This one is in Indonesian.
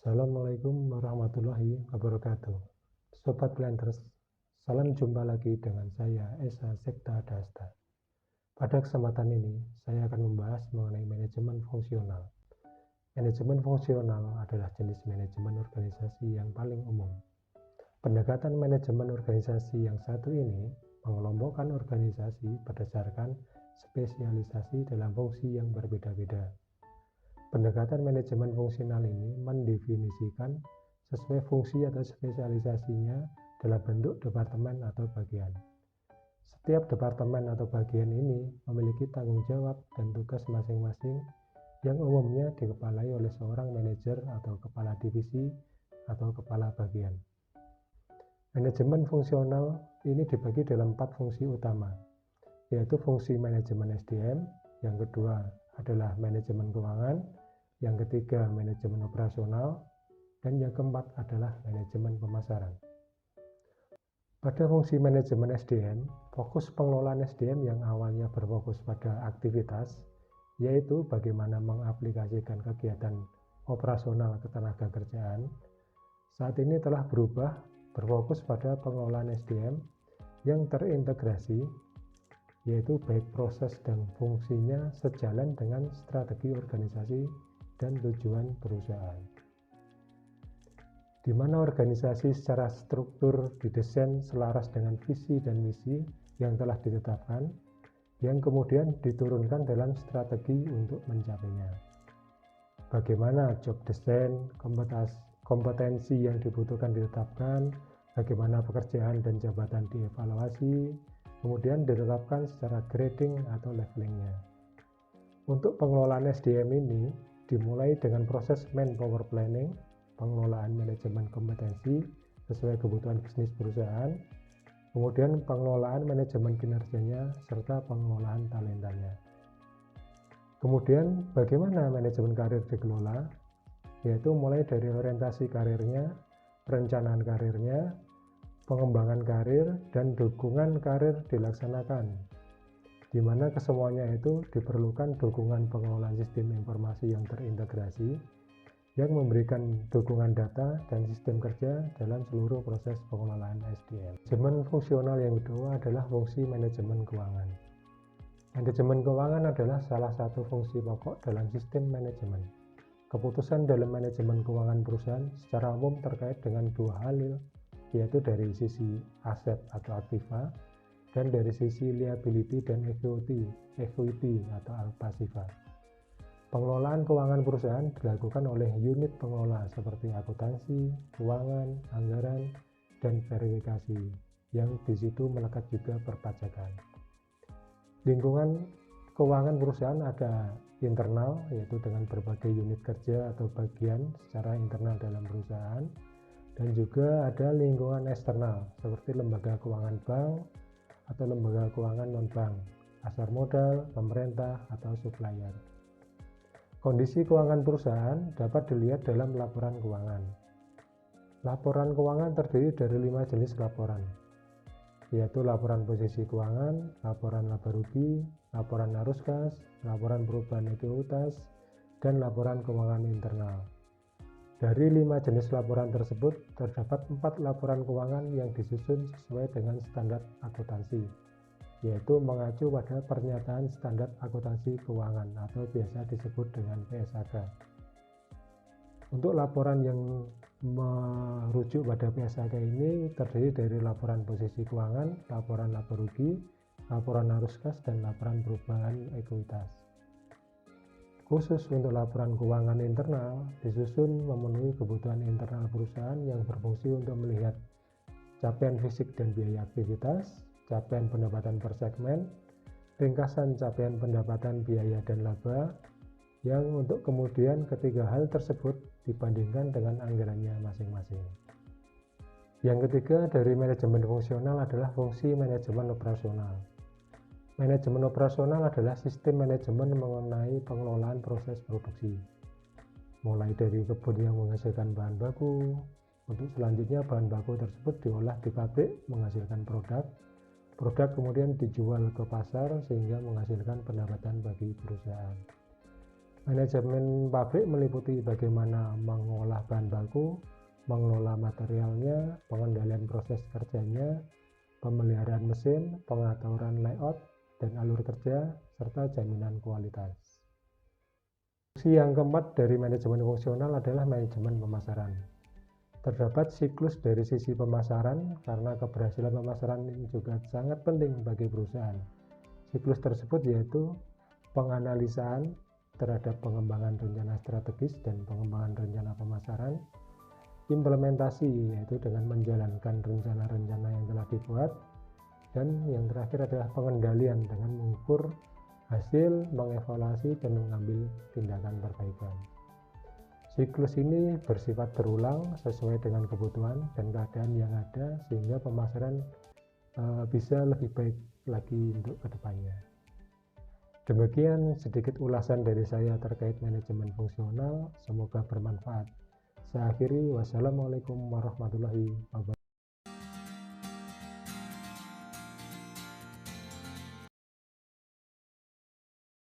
Assalamualaikum warahmatullahi wabarakatuh. Sobat Planters, salam jumpa lagi dengan saya Esa Sekta Dasta. Pada kesempatan ini, saya akan membahas mengenai manajemen fungsional. Manajemen fungsional adalah jenis manajemen organisasi yang paling umum. Pendekatan manajemen organisasi yang satu ini mengelompokkan organisasi berdasarkan spesialisasi dalam fungsi yang berbeda-beda. Pendekatan manajemen fungsional ini mendefinisikan sesuai fungsi atau spesialisasinya dalam bentuk departemen atau bagian. Setiap departemen atau bagian ini memiliki tanggung jawab dan tugas masing-masing yang umumnya dikepalai oleh seorang manajer atau kepala divisi atau kepala bagian. Manajemen fungsional ini dibagi dalam 4 fungsi utama, yaitu fungsi manajemen SDM, yang kedua adalah manajemen keuangan, yang ketiga manajemen operasional, dan yang keempat adalah manajemen pemasaran. Pada fungsi manajemen SDM, fokus pengelolaan SDM yang awalnya berfokus pada aktivitas, yaitu bagaimana mengaplikasikan kegiatan operasional ketenagakerjaan, saat ini telah berubah berfokus pada pengelolaan SDM yang terintegrasi, yaitu baik proses dan fungsinya sejalan dengan strategi organisasi dan tujuan perusahaan. Di mana organisasi secara struktur didesain selaras dengan visi dan misi yang telah ditetapkan, yang kemudian diturunkan dalam strategi untuk mencapainya. Bagaimana job design, kompetensi yang dibutuhkan ditetapkan, bagaimana pekerjaan dan jabatan dievaluasi, kemudian ditetapkan secara grading atau levelingnya. Untuk pengelolaan SDM ini dimulai dengan proses manpower planning, pengelolaan manajemen kompetensi sesuai kebutuhan bisnis perusahaan, kemudian pengelolaan manajemen kinerjanya, serta pengelolaan talentanya. Kemudian bagaimana manajemen karir dikelola, yaitu mulai dari orientasi karirnya, perencanaan karirnya, pengembangan karir, dan dukungan karir dilaksanakan, di mana kesemuanya itu diperlukan dukungan pengelolaan sistem informasi yang terintegrasi yang memberikan dukungan data dan sistem kerja dalam seluruh proses pengelolaan SDM. Manajemen fungsional yang kedua adalah fungsi manajemen keuangan. Manajemen keuangan adalah salah satu fungsi pokok dalam sistem manajemen. Keputusan dalam manajemen keuangan perusahaan secara umum terkait dengan dua hal, yaitu dari sisi aset atau aktiva, dan dari sisi liability dan equity atau pasiva. Pengelolaan keuangan perusahaan dilakukan oleh unit pengelola seperti akuntansi, keuangan, anggaran, dan verifikasi, yang di situ melekat juga perpajakan. Lingkungan keuangan perusahaan ada internal, yaitu dengan berbagai unit kerja atau bagian secara internal dalam perusahaan, dan juga ada lingkungan eksternal seperti lembaga keuangan bank atau lembaga keuangan non-bank, pasar modal, pemerintah, atau supplier. Kondisi keuangan perusahaan dapat dilihat dalam laporan keuangan. Laporan keuangan terdiri dari 5 jenis laporan, yaitu laporan posisi keuangan, laporan laba rugi, laporan arus kas, laporan perubahan ekuitas, dan laporan keuangan internal. Dari 5 jenis laporan tersebut, terdapat 4 laporan keuangan yang disusun sesuai dengan standar akuntansi, yaitu mengacu pada pernyataan standar akuntansi keuangan atau biasa disebut dengan PSAK. Untuk laporan yang merujuk pada PSAK ini terdiri dari laporan posisi keuangan, laporan laba rugi, laporan arus kas, dan laporan perubahan ekuitas. Khusus untuk laporan keuangan internal disusun memenuhi kebutuhan internal perusahaan yang berfungsi untuk melihat capaian fisik dan biaya aktivitas, capaian pendapatan per segmen, ringkasan capaian pendapatan biaya dan laba, yang untuk kemudian ketiga hal tersebut dibandingkan dengan anggarannya masing-masing. Yang ketiga dari manajemen fungsional adalah fungsi manajemen operasional. Manajemen operasional adalah sistem manajemen mengenai pengelolaan proses produksi, mulai dari kebun yang menghasilkan bahan baku, untuk selanjutnya bahan baku tersebut diolah di pabrik menghasilkan produk kemudian dijual ke pasar sehingga menghasilkan pendapatan bagi perusahaan. Manajemen pabrik meliputi bagaimana mengolah bahan baku, mengelola materialnya, pengendalian proses kerjanya, pemeliharaan mesin, pengaturan layout dan alur kerja, serta jaminan kualitas. Fungsi yang keempat dari manajemen fungsional adalah manajemen pemasaran. Terdapat siklus dari sisi pemasaran karena keberhasilan pemasaran ini juga sangat penting bagi perusahaan. Siklus tersebut yaitu penganalisaan terhadap pengembangan rencana strategis dan pengembangan rencana pemasaran, implementasi yaitu dengan menjalankan rencana-rencana yang telah dibuat, dan yang terakhir adalah pengendalian dengan mengukur hasil, mengevaluasi, dan mengambil tindakan perbaikan. Siklus ini bersifat berulang sesuai dengan kebutuhan dan keadaan yang ada sehingga pemasaran bisa lebih baik lagi untuk kedepannya. Demikian sedikit ulasan dari saya terkait manajemen fungsional, semoga bermanfaat. Saya akhiri, wassalamualaikum warahmatullahi wabarakatuh.